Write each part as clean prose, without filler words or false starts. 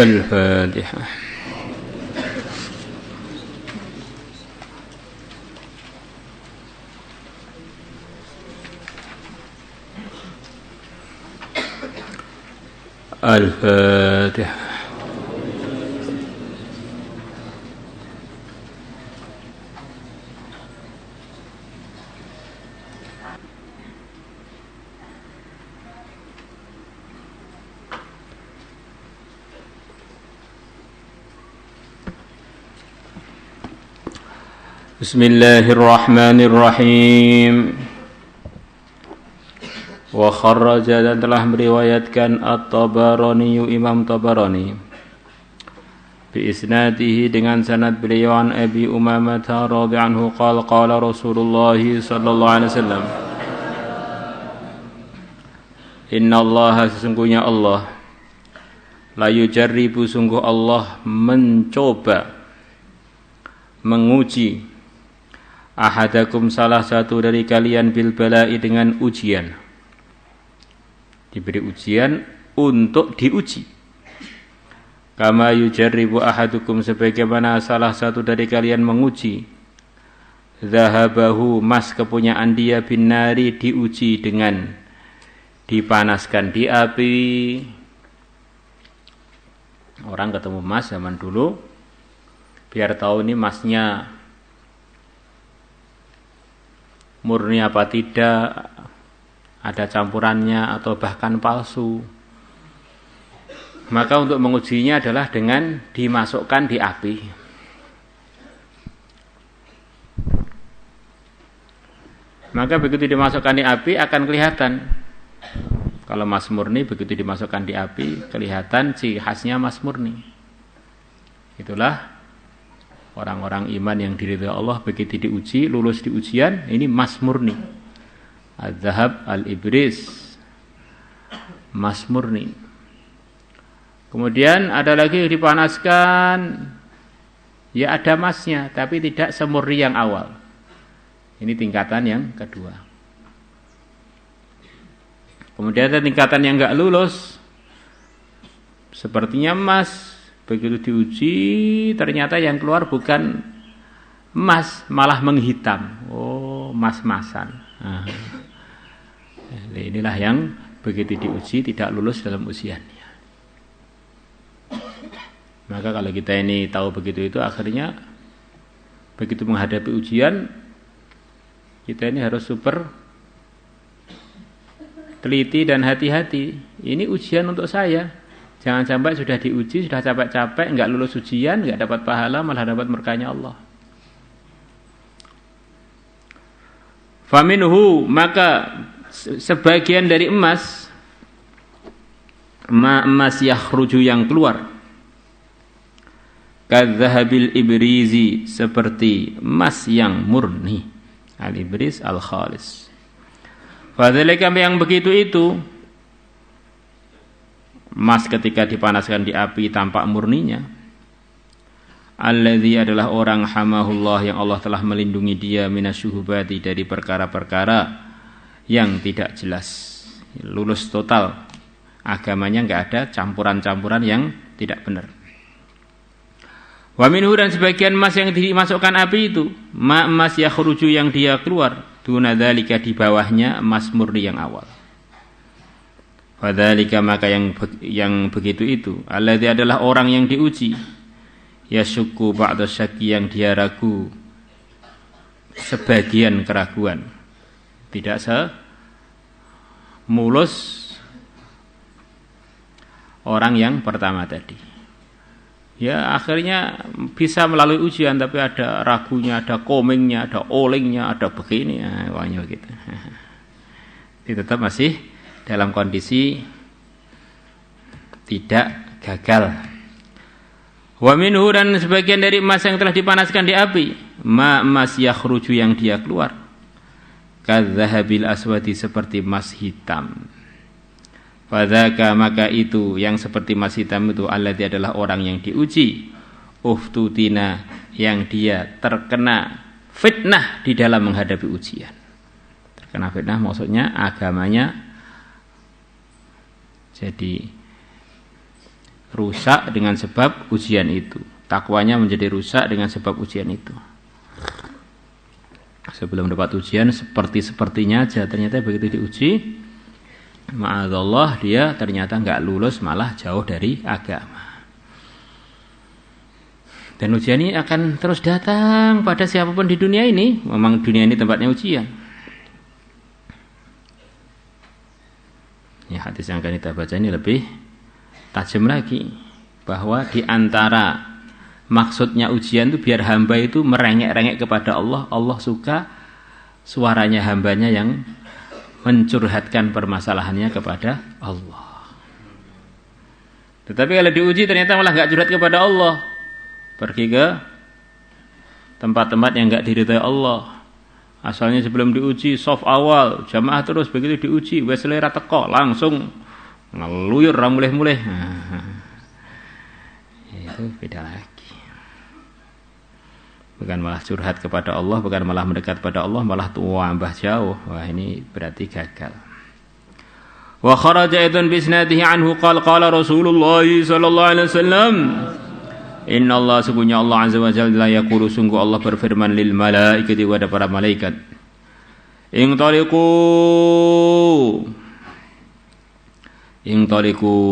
Al-Fatihah. Al-Fatihah. Bismillahirrahmanirrahim. Wa kharraja, dan telah meriwayatkan At-Tabarani, Imam Tabarani, bi isnadihi, dengan sanad beliau, an Abi Umamah radhiyallahu anhu qala qala Rasulullah sallallahu alaihi wasallam, inna Allah, sesungguhnya Allah, la yujarribu, sungguh Allah mencoba, menguji, ahadakum, salah satu dari kalian, bil bala'i, dengan ujian. Diberi ujian untuk diuji. Kama yujarribu ahadukum, sebagaimana salah satu dari kalian menguji zahabahu, mas kepunyaan dia, bin nari, diuji dengan dipanaskan di api. Orang ketemu emas zaman dulu, biar tahu ini emasnya murni apa tidak, ada campurannya atau bahkan palsu. Maka untuk mengujinya adalah dengan dimasukkan di api. Maka begitu dimasukkan di api akan kelihatan. Kalau emas murni, begitu dimasukkan di api kelihatan ciri khasnya emas murni. Itulah orang-orang iman yang diridhai Allah, begitu diuji, lulus di ujian, ini emas murni. Az-zahab al-ibris, emas murni. Kemudian ada lagi yang dipanaskan, ya ada emasnya, tapi tidak semurni yang awal. Ini tingkatan yang kedua. Kemudian ada tingkatan yang enggak lulus, sepertinya emas, begitu diuji ternyata yang keluar bukan emas, malah menghitam. Oh, emas-masan. Nah, inilah yang begitu diuji tidak lulus dalam ujiannya. Maka kalau kita ini tahu begitu, itu akhirnya begitu menghadapi ujian, kita ini harus super teliti dan hati-hati. Ini ujian untuk saya. Jangan sampai sudah diuji, sudah capek-capek, enggak lulus ujian, enggak dapat pahala, malah dapat murkanya Allah. Faminhu, maka sebagian dari emas, emas yakhruju, yang keluar, kadzahabil ibrizi, seperti emas yang murni, al-ibris al-khalis. Fadzalika, yang begitu itu, emas ketika dipanaskan di api tampak murninya. Alladzi, adalah orang, hamahullah, yang Allah telah melindungi dia, minasyuhubati, dari perkara-perkara yang tidak jelas. Lulus total, agamanya enggak ada campuran-campuran yang tidak benar. Wa minhu, dan sebagian emas yang dimasukkan api itu, emas yakhruju, yang dia keluar, duna dzalika, di bawahnya emas murni yang awal. Fadzalika, maka yang begitu itu, alladzi, adalah orang yang diuji, yasyukku ba'da syakki, yang dia ragu sebagian keraguan, tidak semulus orang yang pertama tadi. Ya, akhirnya bisa melalui ujian, tapi ada ragunya, ada komengnya, ada olengnya, ada begini, wahnya gitu. Dia tetap masih dalam kondisi tidak gagal. Wa minhu, dan sebagian dari emas yang telah dipanaskan di api, emas yakhruju, yang dia keluar, kadzahabil aswadi, seperti emas hitam. Fadzaka, maka itu yang seperti emas hitam itu, alladzi, adalah orang yang diuji, uftutina, yang dia terkena fitnah di dalam menghadapi ujian. Terkena fitnah maksudnya agamanya jadi rusak dengan sebab ujian itu. Takwanya menjadi rusak dengan sebab ujian itu. Sebelum dapat ujian sepertinya aja, ternyata begitu diuji, ma'adzallah, dia ternyata enggak lulus, malah jauh dari agama. Dan ujian ini akan terus datang pada siapapun di dunia ini. Memang dunia ini tempatnya ujian. Ya, hadis yang akan kita baca ini lebih tajam lagi, bahwa di antara maksudnya ujian itu biar hamba itu merengek-rengek kepada Allah. Allah suka suaranya hambanya yang mencurhatkan permasalahannya kepada Allah. Tetapi kalau diuji ternyata malah enggak curhat kepada Allah, pergi ke tempat-tempat yang enggak diridhai Allah. Asalnya sebelum diuji soft awal, jamaah terus, begitu diuji wes selera teko langsung ngeluyur ra mulih-mulih. Itu beda lagi. Bukan malah curhat kepada Allah, bukan malah mendekat pada Allah, malah tambah jauh. Wah, ini berarti gagal. Wa kharaja aidan bi isnadihi anhu qala Rasulullah sallallahu alaihi wasallam, Inna Allah, sungguhnya Allah azza wa jalla yaqulu, sungguh Allah berfirman lil malaikati, kepada para malaikat, Ingtaliku,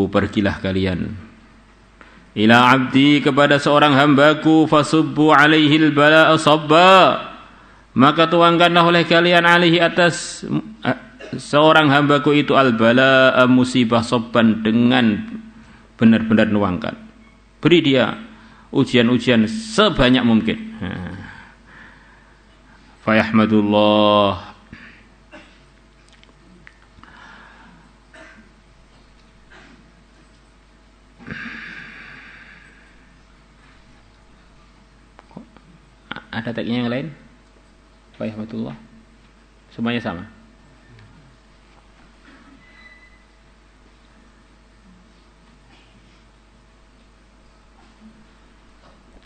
pergilah kalian, ila abdi, kepada seorang hambaku, fasubbu alaihi al-bala'a sabba, maka tuangkanlah oleh kalian alaihi, atas seorang hambaku itu, al-bala'a, musibah, sabban, dengan benar-benar nuangkan. Beri dia ujian-ujian sebanyak mungkin. Fayahmadullah, ada tagnya yang lain? Fayahmadullah, semuanya sama.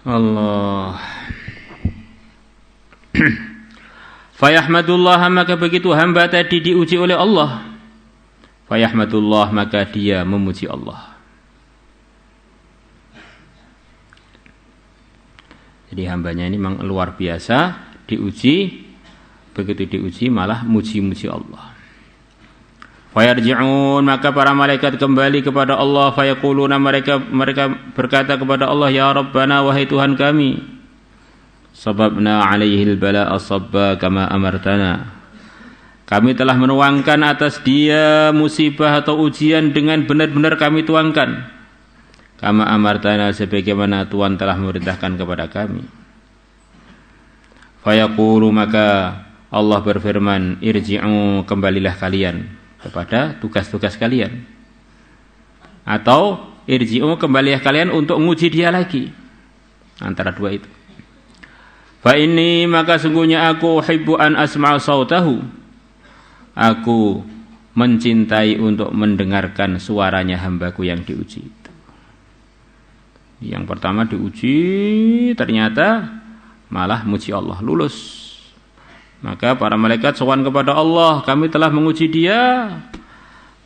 Allah. Fayahmadullah, maka begitu hamba tadi diuji oleh Allah, fayahmadullah, maka dia memuji Allah. Jadi hambanya ini memang luar biasa, diuji, begitu diuji malah muji-muji Allah. Fayarji'un, maka para malaikat kembali kepada Allah, fayaquluna, mereka berkata kepada Allah, ya Rabbana, wahai Tuhan kami, sababna alaihil bala'a sabba kama amartana, kami telah menuangkan atas dia musibah atau ujian dengan benar-benar kami tuangkan, kama amartana, sebagaimana Tuhan telah memerintahkan kepada kami. Fayaqulu, maka Allah berfirman, irji'u, kembalilah kalian kepada tugas-tugas kalian, atau irji'u, kembalilah kalian untuk menguji dia lagi, antara dua itu. Fa inni, maka sungguhnya aku, uhibbu an asma'a sautahu, aku mencintai untuk mendengarkan suaranya hambaku yang diuji itu. Yang pertama diuji, ternyata malah muji Allah, lulus. Maka para malaikat sowan kepada Allah, kami telah menguji dia,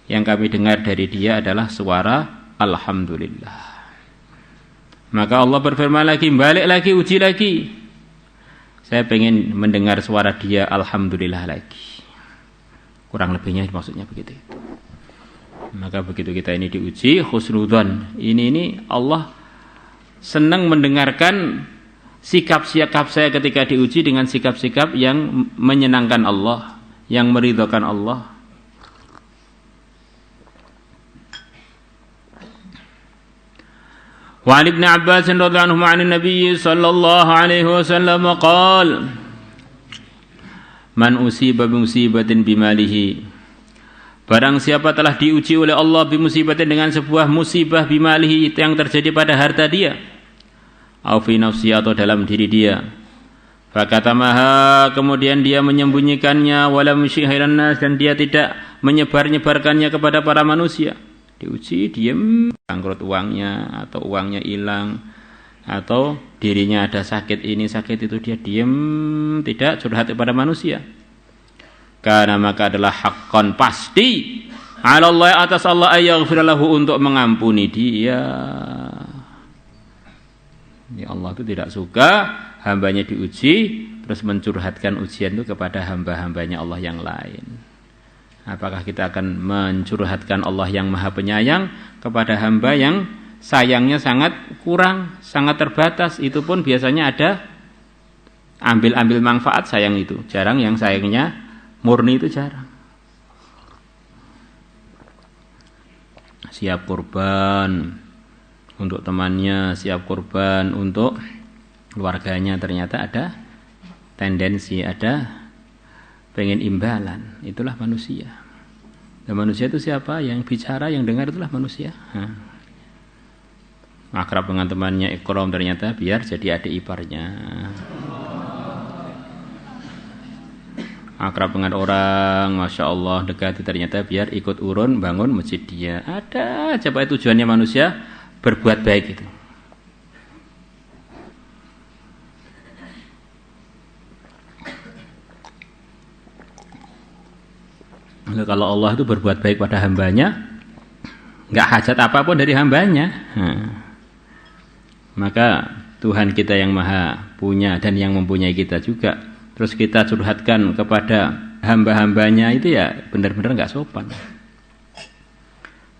yang kami dengar dari dia adalah suara alhamdulillah. Maka Allah berfirman lagi, balik lagi, uji lagi, saya pengen mendengar suara dia alhamdulillah lagi. Kurang lebihnya maksudnya begitu. Maka begitu kita ini diuji, husnudzon, ini Allah senang mendengarkan sikap-sikap saya ketika diuji dengan sikap-sikap yang menyenangkan Allah, yang meridhokan Allah. Wa Ibnu Abbas radhiyallahu anhu 'an Nabi sallallahu alaihi wasallam qala, man usiba bi musibatin bimalihi, barang siapa telah diuji oleh Allah bimusibatin, dengan sebuah musibah, bimalihi, yang terjadi pada harta dia, au fi nafsi, atau dalam diri dia, fakatamaha, kemudian dia menyembunyikannya, wala musyihiran nas, dan dia tidak menyebar-nyebarkannya kepada para manusia. Diuji, diam, bangkrut uangnya, atau uangnya hilang, atau dirinya ada sakit ini sakit itu, dia diam, tidak curhat kepada manusia. Karena maka adalah haqqan, pasti, 'ala Allah atas Allah ayaghfir lahu untuk mengampuni dia. Ya Allah itu tidak suka hambanya diuji terus mencurhatkan ujian itu kepada hamba-hambanya Allah yang lain. Apakah kita akan mencurhatkan Allah yang Maha Penyayang kepada hamba yang sayangnya sangat kurang, sangat terbatas? Itu pun biasanya ada ambil manfaat sayang itu. Jarang yang sayangnya murni, itu jarang. Siap korban untuk temannya, siap korban untuk keluarganya, ternyata ada tendensi, ada pengen imbalan. Itulah manusia. Dan manusia itu siapa? Yang bicara, yang dengar itulah manusia. Akrab dengan temannya ikram, ternyata biar jadi adik iparnya. Akrab dengan orang, Masya Allah, dekati, ternyata biar ikut urun bangun masjid dia. Ada coba tujuannya manusia berbuat baik itu. Kalau Allah itu berbuat baik pada hambanya, nggak hajat apapun dari hambanya. Maka Tuhan kita yang maha punya dan yang mempunyai kita juga, terus kita curhatkan kepada hamba-hambanya, itu ya benar-benar nggak sopan.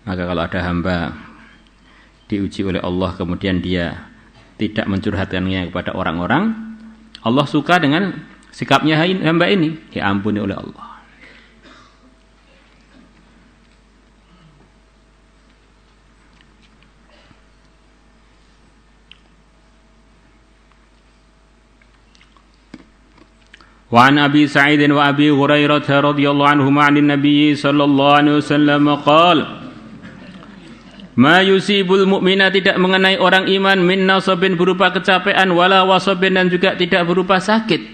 Maka kalau ada hamba diuji oleh Allah kemudian dia tidak mencurhatkannya kepada orang-orang, Allah suka dengan sikapnya hamba ini, diampuni oleh Allah. وعن أبي سعيد وأبي هريرة رضي الله عنهما عن النبي صلى الله عليه وسلم قال ما يصيب المؤمن, tidak mengenai orang iman, min nasabin berupa kecapean, wala wasabin dan juga tidak berupa sakit,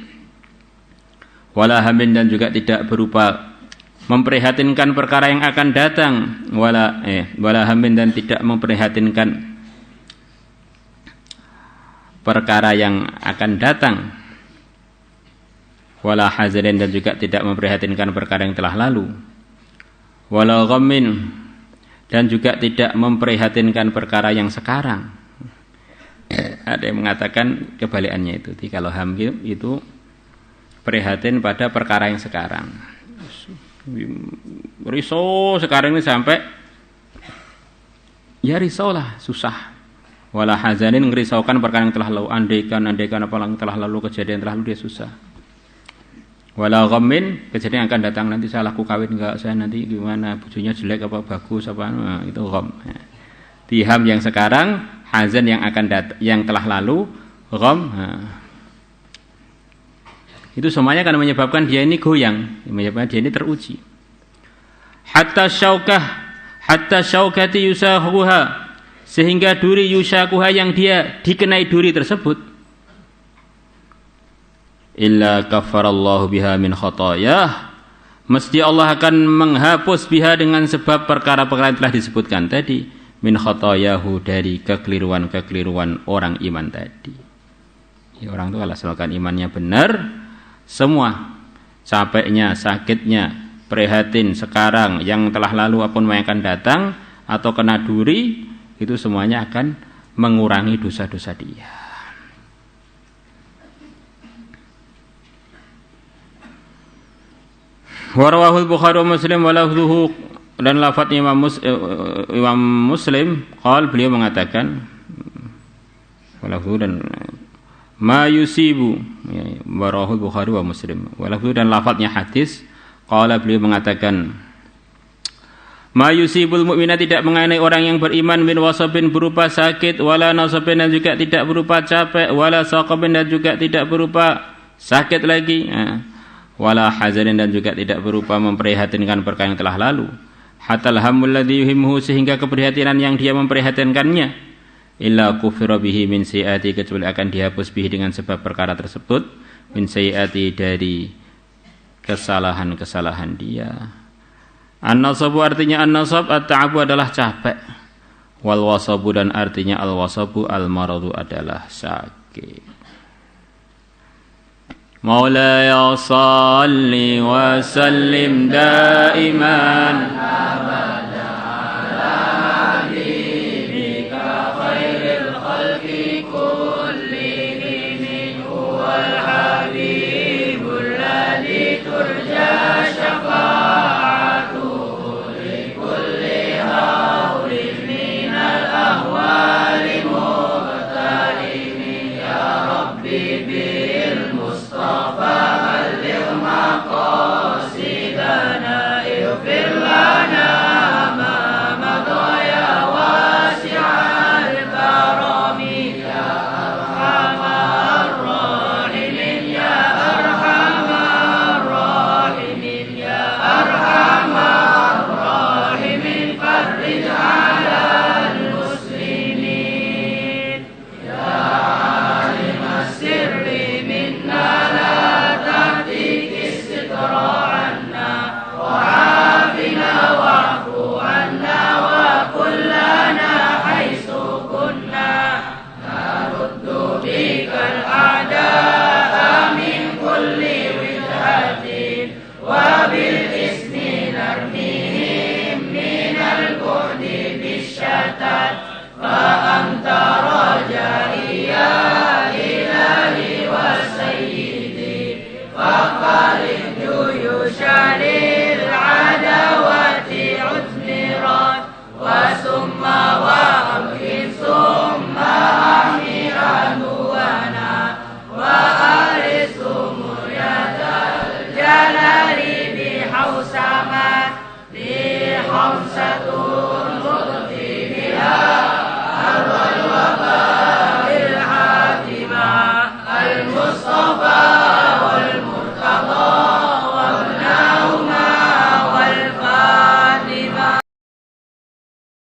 wala hamin dan juga tidak berupa memprihatinkan perkara yang akan datang, wala hamin dan tidak memprihatinkan perkara yang akan datang, wala hazanin dan juga tidak memprihatinkan perkara yang telah lalu, wala ghammin dan juga tidak memprihatinkan perkara yang sekarang. Ada yang mengatakan kebalikannya itu. Jadi kalau hamil itu prihatin pada perkara yang sekarang. Risau sekarang ini sampai ya risau lah, susah. Wala hazanin ngerisaukan perkara yang telah lalu, andaikan apa yang telah lalu, kejadian telah lalu dia susah. Wala ghammin, kejadian akan datang nanti, saya laku kawin enggak, saya nanti gimana, bujunya jelek apa bagus apa, itu gham. Tiham yang sekarang, hazan yang akan yang telah lalu, gham. Itu semuanya akan menyebabkan dia ini goyang, menyebabkan dia ini teruji. Hatta syaukati yusahuha, sehingga duri yusakuha yang dia dikenai duri tersebut, illa kafarallahu biha min khatayah, mesti Allah akan menghapus biha dengan sebab perkara-perkara yang telah disebutkan tadi, min khatayahu, dari kekeliruan orang iman tadi. Ya, orang itu kalau misalkan imannya benar, semua capeknya, sakitnya, prihatin sekarang, yang telah lalu apapun yang akan datang, atau kena duri, itu semuanya akan mengurangi dosa-dosa dia. Warawahul Bukhari wa Muslim wa lafzuhu, dan lafadznya Imam Muslim, beliau mengatakan wa lafzuhu dan ma yusibu, warawahul Bukhari wa Muslim wa lafzuhu, dan lafadznya hadis, beliau mengatakan ma yusibul mu'mina, tidak mengenai orang yang beriman, min wasabin berupa sakit, wala nasabin dan juga tidak berupa capek, wala saqabin dan juga tidak berupa sakit lagi, wala hazanin dan juga tidak berupa memprihatinkan perkara yang telah lalu, hatal hamul ladzi yuhimhu, sehingga keprihatinan yang dia memprihatinkannya, illa kufira bihi min sayyiati, kecuali akan dihapus bihi dengan sebab perkara tersebut, min sayyiati, dari kesalahan-kesalahan dia. An-nasabu artinya an-nasab, at-ta'abu adalah capek, wal wasabu dan artinya al-wasabu al-maradu adalah sakit. Maulaya salli wa sallim daiman طاب